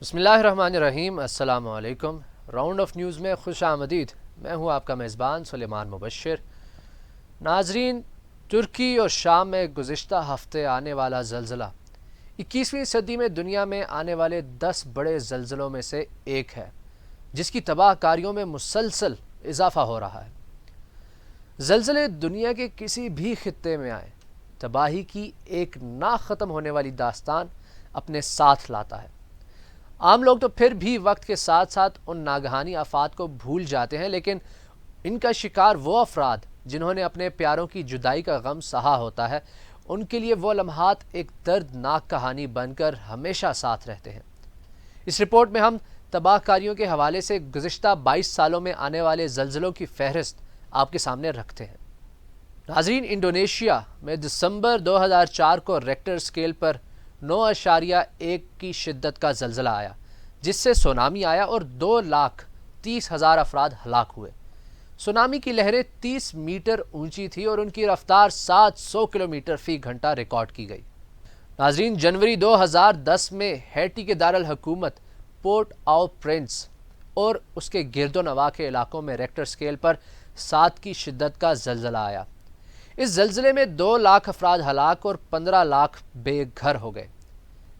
بسم اللہ الرحمن الرحیم۔ السلام علیکم۔ راؤنڈ آف نیوز میں خوش آمدید۔ میں ہوں آپ کا میزبان سلیمان مبشر۔ ناظرین، ترکی اور شام میں گزشتہ ہفتے آنے والا زلزلہ 21ویں صدی میں دنیا میں آنے والے 10 بڑے زلزلوں میں سے ایک ہے، جس کی تباہ کاریوں میں مسلسل اضافہ ہو رہا ہے۔ زلزلے دنیا کے کسی بھی خطے میں آئیں، تباہی کی ایک نہ ختم ہونے والی داستان اپنے ساتھ لاتا ہے۔ عام لوگ تو پھر بھی وقت کے ساتھ ساتھ ان ناگہانی آفات کو بھول جاتے ہیں، لیکن ان کا شکار وہ افراد جنہوں نے اپنے پیاروں کی جدائی کا غم سہا ہوتا ہے، ان کے لیے وہ لمحات ایک دردناک کہانی بن کر ہمیشہ ساتھ رہتے ہیں۔ اس رپورٹ میں ہم تباہ کاریوں کے حوالے سے گزشتہ 22 سالوں میں آنے والے زلزلوں کی فہرست آپ کے سامنے رکھتے ہیں۔ ناظرین، انڈونیشیا میں دسمبر 2004 کو ریکٹر اسکیل پر 9.1 کی شدت کا زلزلہ آیا، جس سے سونامی آیا اور 2,30,000 افراد ہلاک ہوئے۔ سونامی کی لہریں 30 میٹر اونچی تھی اور ان کی رفتار 700 کلومیٹر فی گھنٹہ ریکارڈ کی گئی۔ ناظرین، جنوری 2010 میں ہیٹی کے دارالحکومت پورٹ آؤ پرنس اور اس کے گرد و نواح کے علاقوں میں ریکٹر اسکیل پر 7 کی شدت کا زلزلہ آیا۔ اس زلزلے میں 2 لاکھ افراد ہلاک اور 15 لاکھ بے گھر ہو گئے۔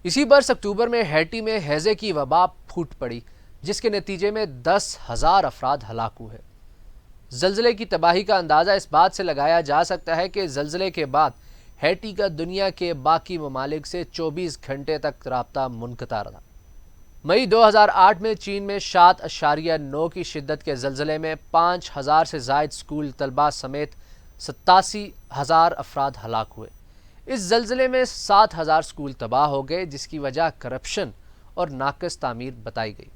اسی برس اکتوبر میں ہیٹی میں ہیضے کی وبا پھوٹ پڑی، جس کے نتیجے میں 10,000 افراد ہلاک ہوئے۔ زلزلے کی تباہی کا اندازہ اس بات سے لگایا جا سکتا ہے کہ زلزلے کے بعد ہیٹی کا دنیا کے باقی ممالک سے 24 گھنٹے تک رابطہ منقطع رہا۔ مئی 2008 میں چین میں 7.9 کی شدت کے زلزلے میں 5,000 سے زائد اسکول طلباء سمیت 87,000 افراد ہلاک ہوئے۔ اس زلزلے میں 7,000 اسکول تباہ ہو گئے، جس کی وجہ کرپشن اور ناقص تعمیر بتائی گئی۔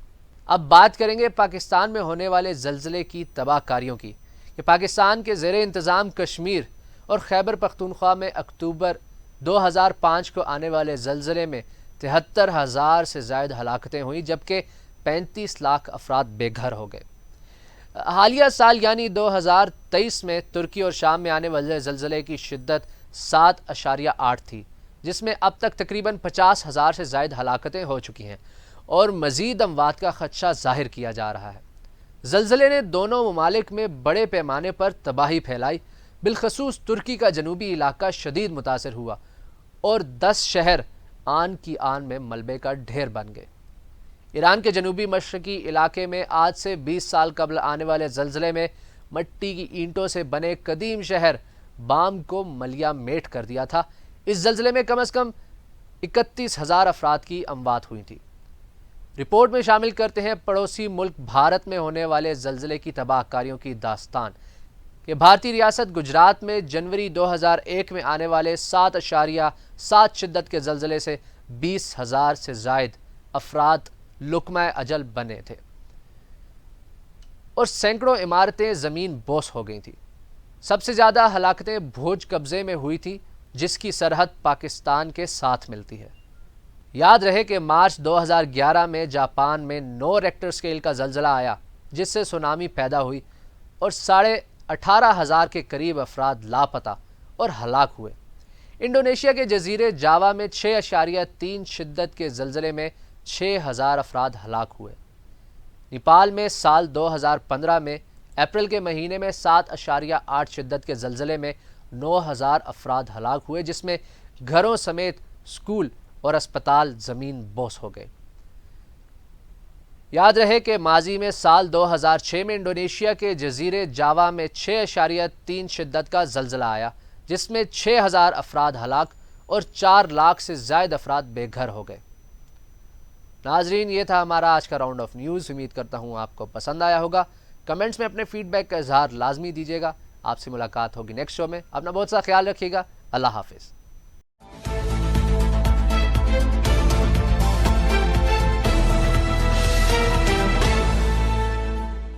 اب بات کریں گے پاکستان میں ہونے والے زلزلے کی تباہ کاریوں کی کہ پاکستان کے زیر انتظام کشمیر اور خیبر پختونخوا میں اکتوبر 2005 کو آنے والے زلزلے میں 73,000 سے زائد ہلاکتیں ہوئیں، جبکہ 35 لاکھ افراد بے گھر ہو گئے۔ حالیہ سال یعنی 2023 میں ترکی اور شام میں آنے والے زلزلے کی شدت 7.8 تھی، جس میں اب تک تقریباً 50,000 سے زائد ہلاکتیں ہو چکی ہیں اور مزید اموات کا خدشہ ظاہر کیا جا رہا ہے۔ زلزلے نے دونوں ممالک میں بڑے پیمانے پر تباہی پھیلائی، بالخصوص ترکی کا جنوبی علاقہ شدید متاثر ہوا اور 10 شہر آن کی آن میں ملبے کا ڈھیر بن گئے۔ ایران کے جنوبی مشرقی علاقے میں آج سے 20 سال قبل آنے والے زلزلے میں مٹی کی اینٹوں سے بنے قدیم شہر بام کو ملیا میٹ کر دیا تھا۔ اس زلزلے میں کم از کم 31,000 افراد کی اموات ہوئی تھی۔ رپورٹ میں شامل کرتے ہیں پڑوسی ملک بھارت میں ہونے والے زلزلے کی تباہ کاریوں کی داستان کہ بھارتی ریاست گجرات میں جنوری 2001 میں آنے والے 7.7 شدت کے زلزلے سے 20,000 سے زائد افراد لقمہ اجل بنے تھے اور سینکڑوں عمارتیں زمین بوس ہو گئی تھیں۔ سب سے زیادہ ہلاکتیں بھوج قبضے میں ہوئی تھیں، جس کی سرحد پاکستان کے ساتھ ملتی ہے۔ یاد رہے کہ مارچ 2011 میں جاپان میں 9 ریکٹر اسکیل کا زلزلہ آیا، جس سے سونامی پیدا ہوئی اور 18,500 کے قریب افراد لاپتہ اور ہلاک ہوئے۔ انڈونیشیا کے جزیرے جاوا میں 6.3 شدت کے زلزلے میں 6,000 افراد ہلاک ہوئے۔ نیپال میں سال 2015 میں اپریل کے مہینے میں 7.8 شدت کے زلزلے میں 9,000 افراد ہلاک ہوئے، جس میں گھروں سمیت اسکول اور اسپتال زمین بوس ہو گئے۔ یاد رہے کہ ماضی میں سال 2006 میں انڈونیشیا کے جزیرے جاوا میں 6.3 شدت کا زلزلہ آیا، جس میں 6,000 افراد ہلاک اور 4 لاکھ سے زائد افراد بے گھر ہو گئے۔ ناظرین، یہ تھا ہمارا آج کا راؤنڈ آف نیوز۔ امید کرتا ہوں آپ کو پسند آیا ہوگا۔ کمنٹس میں اپنے فیڈ بیک کا اظہار لازمی دیجیے گا۔ آپ سے ملاقات ہوگی نیکسٹ شو میں۔ اپنا بہت سا خیال رکھیے گا۔ اللہ حافظ۔